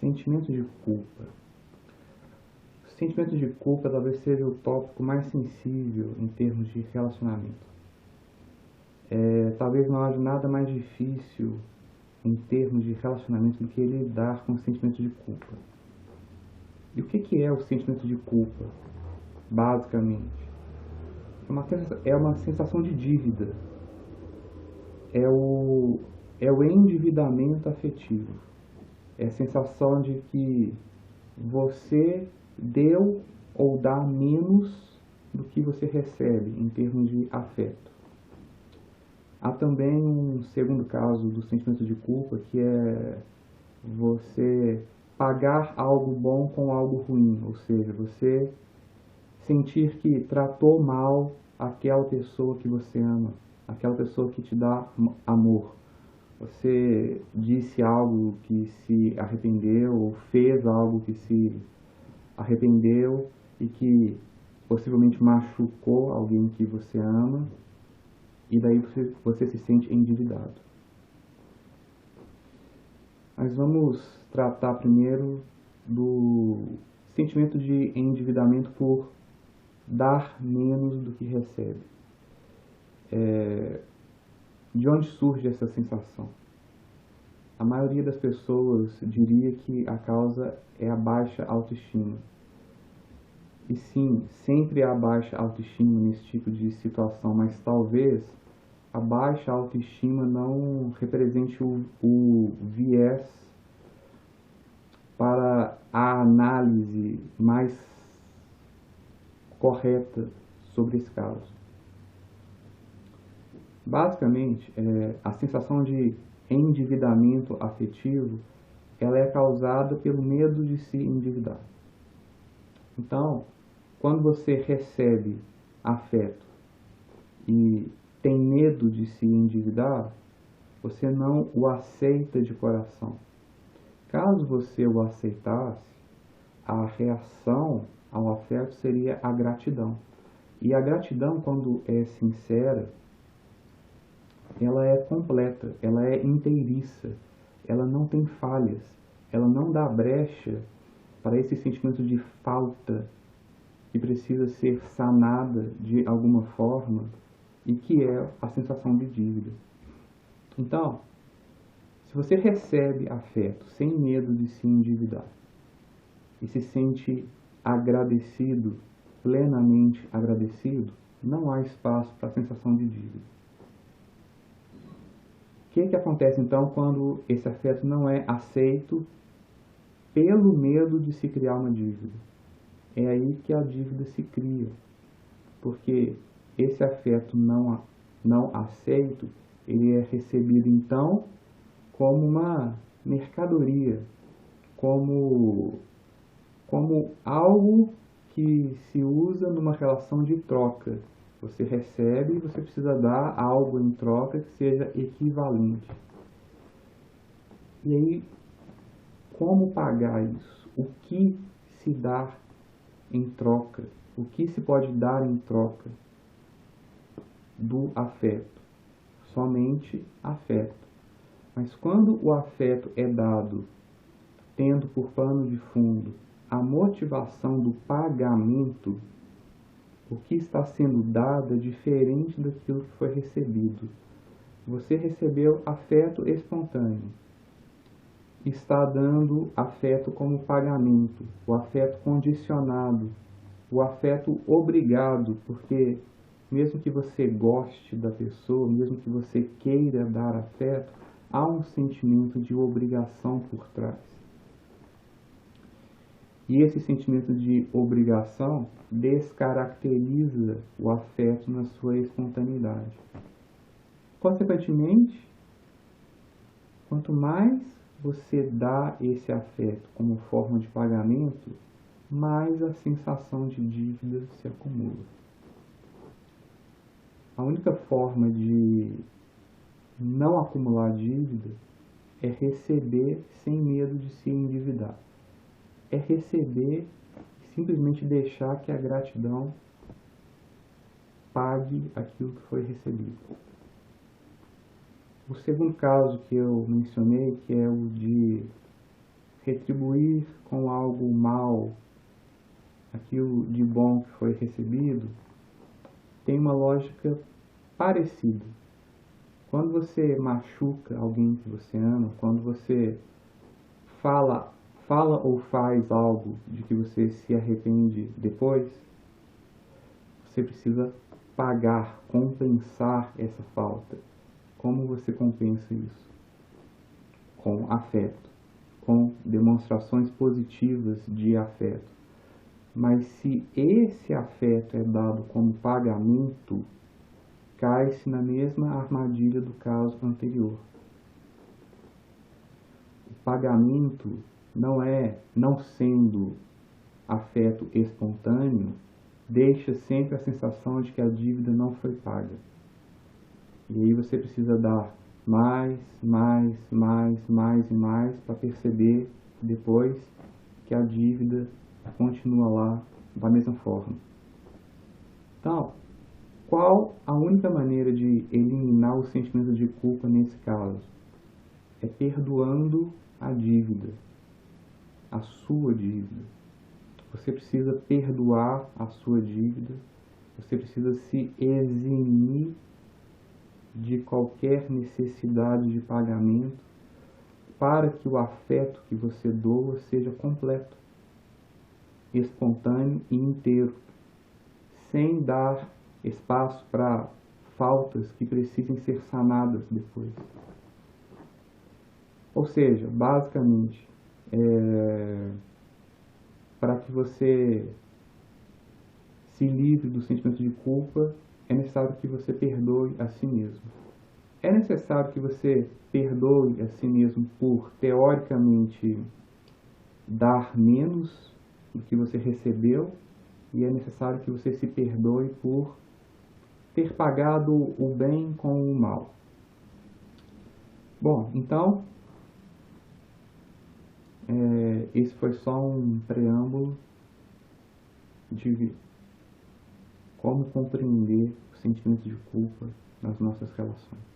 Sentimento de culpa. O sentimento de culpa talvez seja o tópico mais sensível em termos de relacionamento. Talvez não haja nada mais difícil em termos de relacionamento do que lidar com o sentimento de culpa. E o que é o sentimento de culpa, basicamente? É uma sensação de dívida. É o endividamento afetivo. É a sensação de que você deu ou dá menos do que você recebe em termos de afeto. Há também um segundo caso do sentimento de culpa, que é você pagar algo bom com algo ruim, ou seja, você sentir que tratou mal aquela pessoa que você ama, aquela pessoa que te dá amor. Você disse algo que se arrependeu, ou fez algo que se arrependeu e que possivelmente machucou alguém que você ama, e daí você se sente endividado. Mas vamos tratar primeiro do sentimento de endividamento por dar menos do que recebe. De onde surge essa sensação? A maioria das pessoas diria que a causa é a baixa autoestima. E sim, sempre há baixa autoestima nesse tipo de situação, mas talvez a baixa autoestima não represente o viés para a análise mais correta sobre esse caso. Basicamente, a sensação de endividamento afetivo, ela é causada pelo medo de se endividar. Então, quando você recebe afeto e tem medo de se endividar, você não o aceita de coração. Caso você o aceitasse, a reação ao afeto seria a gratidão. E a gratidão, quando é sincera, ela é completa, ela é inteiriça, ela não tem falhas, ela não dá brecha para esse sentimento de falta que precisa ser sanada de alguma forma e que é a sensação de dívida. Então, se você recebe afeto sem medo de se endividar e se sente agradecido, plenamente agradecido, não há espaço para a sensação de dívida. O que acontece então quando esse afeto não é aceito pelo medo de se criar uma dívida? É aí que a dívida se cria, porque esse afeto não aceito, ele é recebido então como uma mercadoria, como algo que se usa numa relação de troca. Você recebe e você precisa dar algo em troca que seja equivalente. E aí, como pagar isso? O que se dá em troca? O que se pode dar em troca do afeto? Somente afeto. Mas quando o afeto é dado tendo por pano de fundo a motivação do pagamento, o que está sendo dado é diferente daquilo que foi recebido. Você recebeu afeto espontâneo. Está dando afeto como pagamento, o afeto condicionado, o afeto obrigado, porque mesmo que você goste da pessoa, mesmo que você queira dar afeto, há um sentimento de obrigação por trás. E esse sentimento de obrigação descaracteriza o afeto na sua espontaneidade. Consequentemente, quanto mais você dá esse afeto como forma de pagamento, mais a sensação de dívida se acumula. A única forma de não acumular dívida é receber sem medo de se endividar. É receber e simplesmente deixar que a gratidão pague aquilo que foi recebido. O segundo caso que eu mencionei, que é o de retribuir com algo mal aquilo de bom que foi recebido, tem uma lógica parecida. Quando você machuca alguém que você ama, quando você fala ou faz algo de que você se arrepende depois, você precisa pagar, compensar essa falta. Como você compensa isso? Com afeto, com demonstrações positivas de afeto. Mas se esse afeto é dado como pagamento, cai-se na mesma armadilha do caso anterior. O pagamento não sendo afeto espontâneo, deixa sempre a sensação de que a dívida não foi paga. E aí você precisa dar mais e mais para perceber depois que a dívida continua lá da mesma forma. Então, qual a única maneira de eliminar o sentimento de culpa nesse caso? É perdoando a dívida, a sua dívida. Você precisa perdoar a sua dívida, você precisa se eximir de qualquer necessidade de pagamento para que o afeto que você doa seja completo, espontâneo e inteiro, sem dar espaço para faltas que precisem ser sanadas depois. Ou seja, basicamente, para que você se livre do sentimento de culpa, é necessário que você perdoe a si mesmo. É necessário que você perdoe a si mesmo por, teoricamente, dar menos do que você recebeu, e é necessário que você se perdoe por ter pagado o bem com o mal. Bom, então, esse foi só um preâmbulo de como compreender o sentimento de culpa nas nossas relações.